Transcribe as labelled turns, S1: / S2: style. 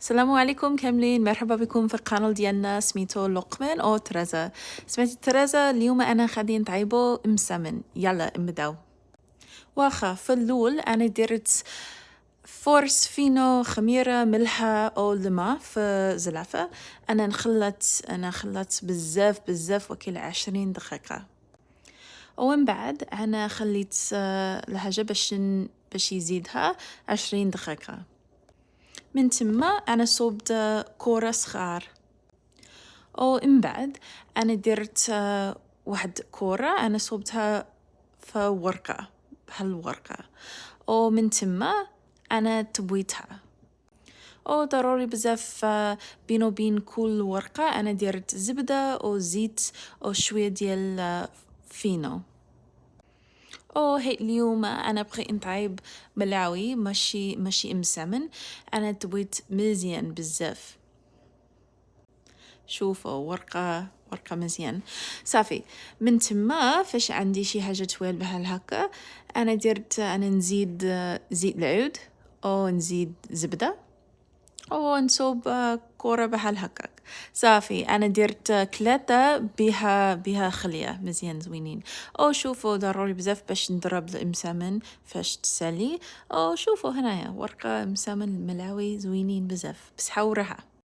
S1: السلام عليكم كاملين، مرحبا بكم في القناة ديالنا سميتو لقمان أو ترازا. سمعتي ترازا؟ اليوم أنا غادي نطيبو مسمن. يلا نبداو. واخا في اللول أنا درت فورس فينو خميرة ملحة أو لما في زلافة. أنا خلطت بزاف وكيل 20 دقيقة. ومن بعد أنا خليت الحاجة باش يزيدها 20 دقيقة. من تما أنا صوبت كورة صغار. ومن بعد أنا درت واحد كورة أنا صوبتها في ورقة بهالورقة. ومن تما أنا تبويتها. ضروري بزاف بينو بين كل ورقة أنا درت زبدة أو زيت أو شوية ديال فينو. هي اليوم أنا بغي نطيب ملاوي ماشي مسمن. أنا تبويت مزيان بزاف. شوفوا ورقة مزيان صافي. من تما فاش عندي شي حاجة توال بحال هكا أنا نزيد زيت العود أو نزيد زبدة أو نصوب كورة بحال هكاك. صافي أنا درت كلاطة بها خلية مزيان زوينين. شوفوا ضروري بزاف باش نضرب المسامن فاش تسالي. شوفوا هنايا ورقة مسامن ملاوي زوينين بزاف بصحة وراحة.